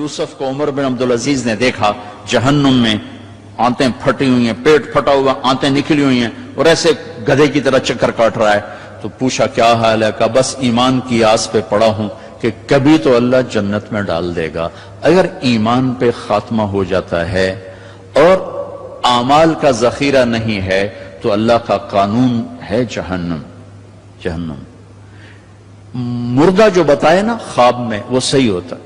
یوسف کو عمر بن عبدالعزیز نے دیکھا جہنم میں آنتیں پھٹی ہوئی ہیں، پیٹ پھٹا ہوا، آنتیں نکلی ہوئی ہیں، اور ایسے گدھے کی طرح چکر کاٹ رہا ہے، تو پوچھا کیا حال ہے؟ کہا بس ایمان کی آس پہ پڑا ہوں کہ کبھی تو اللہ جنت میں ڈال دے گا۔ اگر ایمان پہ خاتمہ ہو جاتا ہے اور اعمال کا ذخیرہ نہیں ہے تو اللہ کا قانون ہے جہنم۔ جہنم مردہ جو بتائے نا خواب میں وہ صحیح ہوتا ہے۔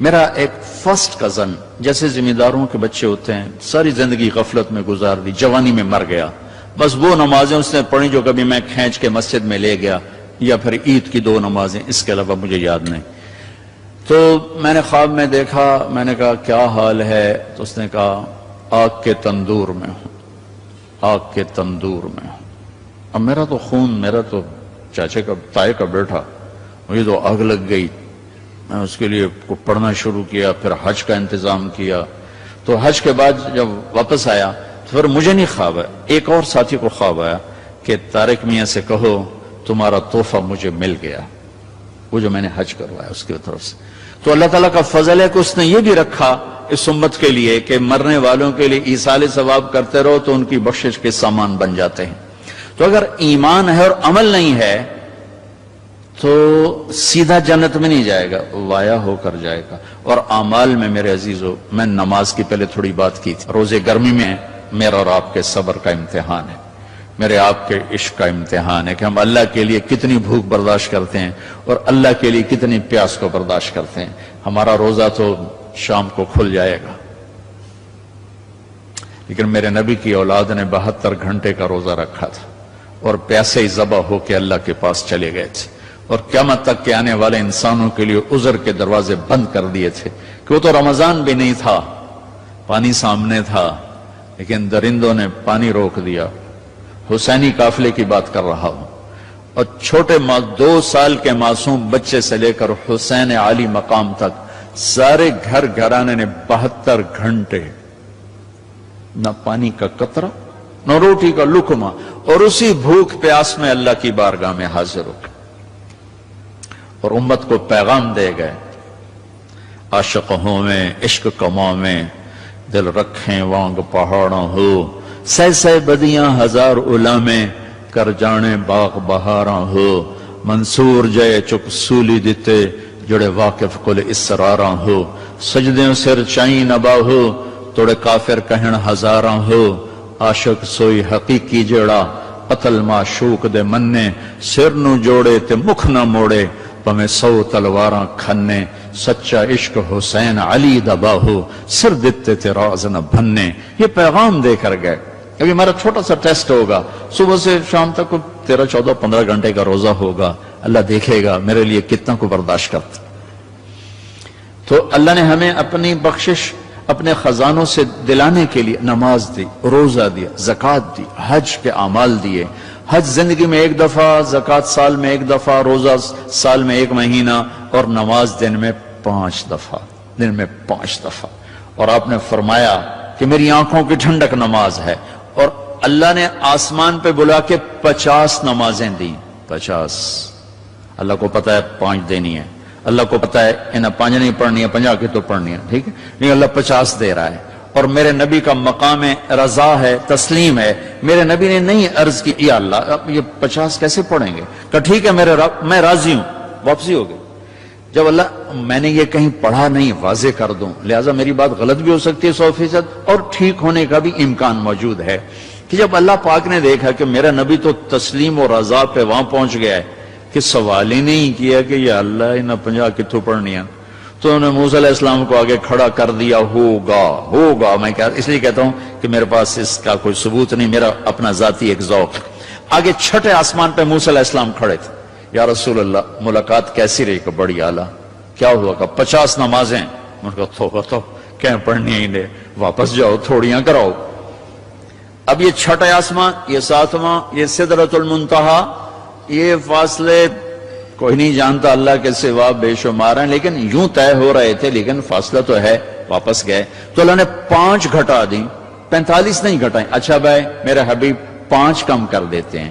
میرا ایک فرسٹ کزن، جیسے ذمہ داروں کے بچے ہوتے ہیں، ساری زندگی غفلت میں گزار دی، جوانی میں مر گیا، بس وہ نمازیں اس نے پڑھی جو کبھی میں کھینچ کے مسجد میں لے گیا، یا پھر عید کی 2 نمازیں، اس کے علاوہ مجھے یاد نہیں۔ تو میں نے خواب میں دیکھا، میں نے کہا کیا حال ہے؟ تو اس نے کہا آگ کے تندور میں ہوں، آگ کے تندور میں ہوں۔ اب میرا تو خون، میرا تو چاچے کا تائے کا بیٹا، مجھے تو آگ لگ گئی۔ میں اس کے لیے پڑھنا شروع کیا، پھر حج کا انتظام کیا۔ تو حج کے بعد جب واپس آیا تو پھر مجھے نہیں خواب آیا، ایک اور ساتھی کو خواب آیا کہ طارق میاں سے کہو تمہارا تحفہ مجھے مل گیا، وہ جو میں نے حج کروایا اس کی طرف سے۔ تو اللہ تعالیٰ کا فضل ہے کہ اس نے یہ بھی رکھا اس امت کے لیے کہ مرنے والوں کے لیے ایصال ثواب کرتے رہو تو ان کی بخشش کے سامان بن جاتے ہیں۔ تو اگر ایمان ہے اور عمل نہیں ہے تو سیدھا جنت میں نہیں جائے گا، وایا ہو کر جائے گا۔ اور اعمال میں میرے عزیزو، میں نماز کی پہلے تھوڑی بات کی تھی، روزے گرمی میں میرا اور آپ کے صبر کا امتحان ہے، میرے آپ کے عشق کا امتحان ہے کہ ہم اللہ کے لیے کتنی بھوک برداشت کرتے ہیں اور اللہ کے لیے کتنی پیاس کو برداشت کرتے ہیں۔ ہمارا روزہ تو شام کو کھل جائے گا، لیکن میرے نبی کی اولاد نے 72 گھنٹے کا روزہ رکھا تھا اور پیاسے ہی ذبح ہو کے اللہ کے پاس چلے گئے تھے، اور قیامت تک کے آنے والے انسانوں کے لیے عذر کے دروازے بند کر دیے تھے کہ وہ تو رمضان بھی نہیں تھا، پانی سامنے تھا، لیکن درندوں نے پانی روک دیا۔ حسینی قافلے کی بات کر رہا ہوں، اور چھوٹے 2 سال کے معصوم بچے سے لے کر حسین عالی مقام تک سارے گھر گھرانے نے 72 گھنٹے نہ پانی کا قطرہ نہ روٹی کا لقمہ، اور اسی بھوک پیاس میں اللہ کی بارگاہ میں حاضر ہو گئے اور امت کو پیغام دے گئے، عاشق ہوں میں عشق کماں میں دل رکھیں وانگ پہاڑوں ہو، سہ سہ بدیاں ہزار علامیں کر جانے باغ بہاراں ہو، منصور جے چک سولی دیتے جڑے واقف کل اسراراں ہو، سجدیں سر چائیں نبا ہو توڑے کافر کہن ہزاراں ہو، عاشق سوئی حقیقی جڑا قتل معشوق دے مننے، سر نو جوڑے تے مکھ نہ موڑے پمیں 100 تلواراں کھنے، سچا عشق حسین علی دبا ہو سر دیتے تے راز نہ بھننے۔ یہ پیغام دے کر گئے۔ ابھی ہمارا چھوٹا سا ٹیسٹ ہوگا، صبح سے شام تک 13, 14, 15 گھنٹے کا روزہ ہوگا، اللہ دیکھے گا میرے لیے کتنا کو برداشت کرتا۔ تو اللہ نے ہمیں اپنی بخشش اپنے خزانوں سے دلانے کے لیے نماز دی، روزہ دیا، زکوٰۃ دی، حج کے اعمال دیے۔ حج زندگی میں 1 دفعہ، زکوٰۃ سال میں 1 دفعہ، روزہ سال میں 1 مہینہ، اور نماز دن میں 5 دفعہ، دن میں 5 دفعہ۔ اور آپ نے فرمایا کہ میری آنکھوں کی ٹھنڈک نماز ہے، اور اللہ نے آسمان پہ بلا کے 50 نمازیں دی، 50۔ اللہ کو پتا ہے 5 دینی ہے، اللہ کو پتا ہے انہیں 5 نہیں پڑھنی ہے، 50 کی تو پڑھنی ہے، ٹھیک ہے، نہیں اللہ 50 دے رہا ہے۔ اور میرے نبی کا مقام رضا ہے، تسلیم ہے، میرے نبی نے نہیں عرض کی یا اللہ اب یہ 50 کیسے پڑھیں گے، کہ ٹھیک ہے میرے رب میں راضی ہوں، واپسی ہو گئی۔ جب اللہ میں نے یہ کہیں پڑھا نہیں واضح کر دوں، لہٰذا میری بات غلط بھی ہو سکتی ہے 100%، اور ٹھیک ہونے کا بھی امکان موجود ہے، کہ جب اللہ پاک نے دیکھا کہ میرا نبی تو تسلیم اور رضا پہ وہاں پہنچ گیا ہے کہ سوال ہی نہیں کیا کہ یا اللہ انہیں 50 کتوں پڑھنی ہے، تو انہوں نے موسیٰ علیہ السلام کو آگے کھڑا کر دیا، ہوگا۔ میں اس لیے کہتا ہوں کہ میرے پاس اس کا کوئی ثبوت نہیں، میرا اپنا ذاتی ایک ذوق۔ آگے 6 آسمان پہ موسیٰ علیہ السلام کھڑے تھے، یا رسول اللہ ملاقات کیسی رہی؟ کہ بڑی اعلیٰ۔ کیا ہوا؟ کہ 50 نمازیں۔ ان کا توبہ تو کہیں پڑھنی ہی نہیں، واپس جاؤ تھوڑیاں کراؤ۔ اب یہ 6 آسمان، یہ 7واں، یہ سدرۃ المنتہا، یہ فاصلے کوئی نہیں جانتا اللہ کے سوا، بے شمار ہیں، لیکن یوں طے ہو رہے تھے، لیکن فاصلہ تو ہے۔ واپس گئے تو اللہ نے 5 گھٹا دی، 45 نہیں گھٹائیں۔ اچھا بھائی میرے حبیب 5 کم کر دیتے ہیں،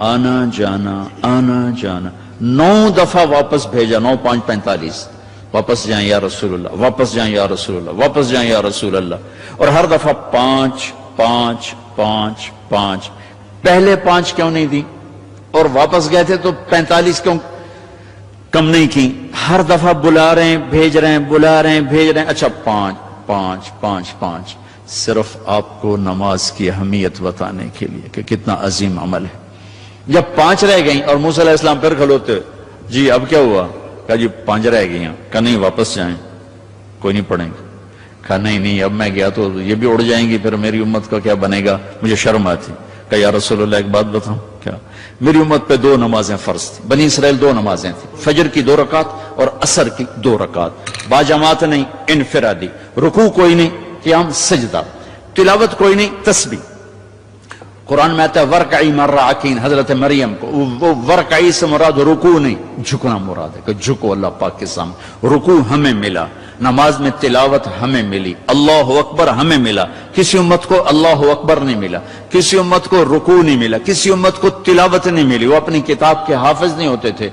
آنا جانا 9 دفعہ واپس بھیجا، 9 5 45۔ واپس جائیں یا رسول اللہ، واپس جائیں یا رسول اللہ، واپس جائیں یا رسول اللہ، اور ہر دفعہ 5 5 5 5۔ پہلے 5 کیوں نہیں دی؟ اور واپس گئے تھے تو 45 کیوں کم نہیں کی؟ ہر دفعہ بلا رہے ہیں، بھیج رہے ہیں، بلا رہے ہیں، بھیج رہے ہیں، اچھا 5 5 5 5۔ صرف آپ کو نماز کی اہمیت بتانے کے لیے کہ کتنا عظیم عمل ہے۔ جب 5 رہ گئیں اور موسیٰ علیہ السلام پھر کھلوتے، جی اب کیا ہوا؟ کہا جی 5 رہ گئی ہیں۔ کہا نہیں واپس جائیں، کوئی نہیں پڑھیں گے۔ کہا نہیں اب میں گیا تو یہ بھی اڑ جائیں گی، پھر میری امت کا کیا بنے گا؟ مجھے شرم آتی۔ کہا یا رسول اللہ ایک بات بتاؤں کیا؟ میری امت پہ 2 نمازیں فرض تھی، بنی اسرائیل 2 نمازیں تھیں، فجر کی 2 رکعت اور عصر کی 2 رکعت، با جماعت نہیں، انفرادی، رکوع کوئی نہیں، قیام سجدہ، تلاوت کوئی نہیں، تسبیح۔ قرآن میں آتا ہے ورکعی مرعکین، حضرت مریم کو وہ ورکعی سے مراد رکوع نہیں، جھکنا مراد ہے کہ جھکو اللہ پاک کے سامنے۔ رکوع ہمیں ملا، نماز میں تلاوت ہمیں ملی، اللہ اکبر ہمیں ملا۔ کسی امت کو اللہ اکبر نہیں ملا، کسی امت کو رکوع نہیں ملا، کسی امت کو تلاوت نہیں ملی، وہ اپنی کتاب کے حافظ نہیں ہوتے تھے۔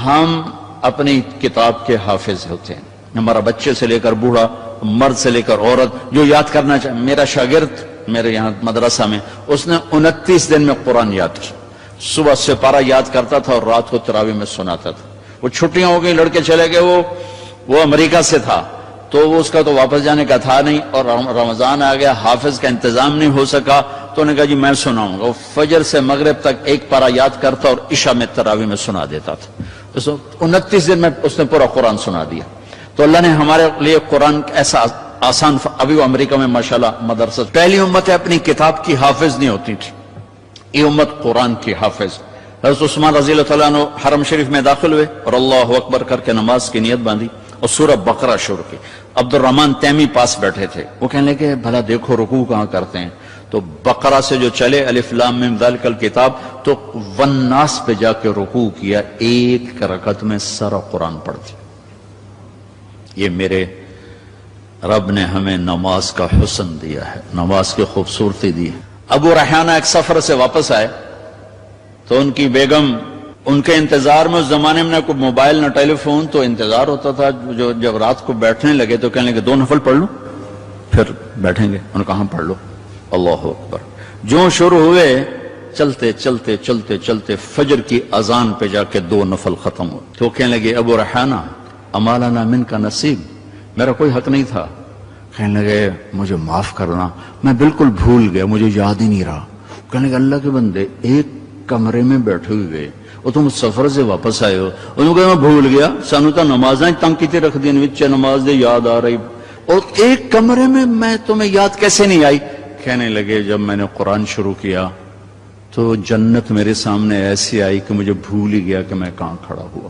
ہم اپنی کتاب کے حافظ ہوتے ہیں۔ ہمارا بچے سے لے کر بوڑھا، مرد سے لے کر عورت جو یاد کرنا چاہے۔ میرا شاگرد میرے یہاں مدرسہ میں، اس نے 29 دن میں قرآن یاد کیا، صبح سپارہ یاد کرتا تھا اور رات کو تراویح میں سناتا تھا۔ وہ چھٹیاں ہو گئی، لڑکے چلے گئے، وہ امریکہ سے تھا تو وہ اس کا تو واپس جانے کا تھا نہیں، اور رمضان آ گیا، حافظ کا انتظام نہیں ہو سکا، تو انہوں نے کہا جی میں سناؤں گا۔ وہ فجر سے مغرب تک 1 پارہ یاد کرتا اور عشاء میں تراویح میں سنا دیتا تھا۔ 29 دن میں اس نے پورا قرآن سنا دیا۔ تو اللہ نے ہمارے لیے قرآن ایسا آسان، ابھی وہ امریکہ میں ماشاءاللہ مدرسہ، پہلی امت ہے اپنی کتاب کی حافظ نہیں ہوتی تھی، یہ امت قرآن کی حافظ۔ حضرت عثمان رضی اللہ تعالیٰ عنہ حرم شریف میں داخل ہوئے اور اللہ اکبر کر کے نماز کی نیت باندھی اور سورہ بقرہ شروع کی۔ عبد الرحمن تیمی پاس بیٹھے تھے، وہ کہنے لگے بھلا دیکھو رکوع کہاں کرتے ہیں؟ تو بقرہ سے جو چلے الف لام میم ذالک الکتاب، تو والناس پہ جا کے رکوع کیا، 1 رکعت میں سارا قرآن پڑھ دیا۔ یہ میرے رب نے ہمیں نماز کا حسن دیا ہے، نماز کی خوبصورتی دی ہے۔ ابو ریحانہ ایک سفر سے واپس آئے تو ان کی بیگم ان کے انتظار میں، اس زمانے میں نہ کوئی موبائل نہ ٹیلی فون، تو انتظار ہوتا تھا، جو جب رات کو بیٹھنے لگے تو کہنے لگے 2 نفل پڑھ لوں پھر بیٹھیں گے۔ انہوں نے کہا پڑھ لو، اللہ اکبر۔ جو شروع ہوئے چلتے چلتے چلتے چلتے فجر کی اذان پہ جا کے 2 نفل ختم ہوئے۔ تو کہنے لگے ابو ریحانہ اما لنا من کا نصیب، میرا کوئی حق نہیں تھا؟ کہنے لگے مجھے معاف کرنا، میں بالکل بھول گیا، مجھے یاد ہی نہیں رہا۔ کہنے لگے اللہ کے بندے، ایک کمرے میں بیٹھے ہوئے اور تم سفر سے واپس آئے ہو۔ انہوں نے کہا میں بھول گیا، سانو تو نمازیں تنگ کیتے رکھ دیں، وچ نماز دے یاد آ رہی، اور ایک کمرے میں تمہیں یاد کیسے نہیں آئی؟ کہنے لگے جب میں نے قرآن شروع کیا تو جنت میرے سامنے ایسی آئی کہ مجھے بھول ہی گیا کہ میں کہاں کھڑا ہوا۔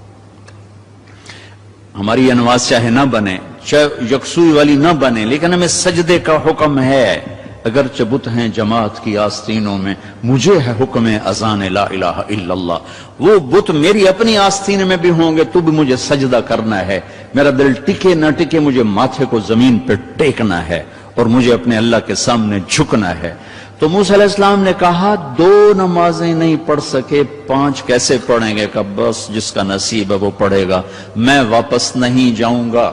ہماری یہ نماز چاہے نہ بنے، چاہے یکسوئی والی نہ بنے، لیکن ہمیں سجدے کا حکم ہے۔ اگر بت ہیں جماعت کی آستینوں میں، مجھے ہے حکم اذان لا الہ الا اللہ۔ وہ بت میری اپنی آستین میں بھی ہوں گے تو بھی مجھے سجدہ کرنا ہے، میرا دل ٹکے نہ ٹکے مجھے ماتھے کو زمین پہ ٹیکنا ہے اور مجھے اپنے اللہ کے سامنے جھکنا ہے۔ تو موسیٰ علیہ السلام نے کہا 2 نمازیں نہیں پڑھ سکے، 5 کیسے پڑھیں گے؟ کہ بس جس کا نصیب ہے وہ پڑھے گا، میں واپس نہیں جاؤں گا،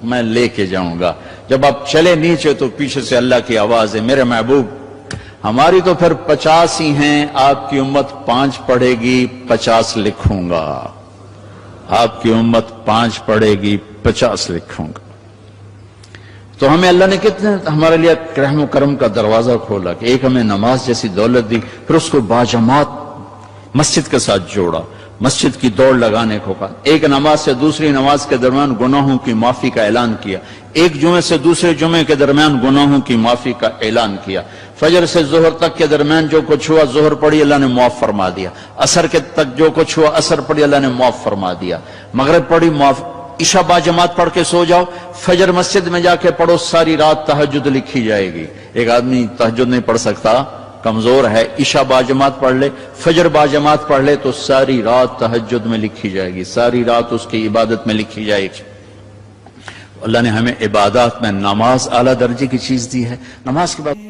میں لے کے جاؤں گا۔ جب آپ چلے نیچے تو پیچھے سے اللہ کی آواز ہے، میرے محبوب ہماری تو پھر 50 ہی ہیں، آپ کی امت 5 پڑھے گی، 50 لکھوں گا۔ آپ کی امت 5 پڑھے گی، 50 لکھوں گا۔ تو ہمیں اللہ نے کتنے ہمارے لیے رحم و کرم کا دروازہ کھولا کہ ایک ہمیں نماز جیسی دولت دی، پھر اس کو باجماعت مسجد کے ساتھ جوڑا، مسجد کی دوڑ لگانے کو کہا، ایک نماز سے دوسری نماز کے درمیان گناہوں کی معافی کا اعلان کیا، ایک جمعے سے دوسرے جمعے کے درمیان گناہوں کی معافی کا اعلان کیا، فجر سے ظہر تک کے درمیان جو کچھ ہوا ظہر پڑھی اللہ نے معاف فرما دیا، عصر کے تک جو کچھ ہوا عصر پڑھی اللہ نے معاف فرما دیا، مغرب پڑھی معاف، عشاء با جماعت پڑھ کے سو جاؤ، فجر مسجد میں جا کے پڑھو، ساری رات تہجد لکھی جائے گی۔ ایک آدمی تہجد نہیں پڑھ سکتا، کمزور ہے، عشاء با جماعت پڑھ لے، فجر با جماعت پڑھ لے تو ساری رات تہجد میں لکھی جائے گی، ساری رات اس کی عبادت میں لکھی جائے گی۔ اللہ نے ہمیں عبادات میں نماز اعلیٰ درجے کی چیز دی ہے۔ نماز کے بعد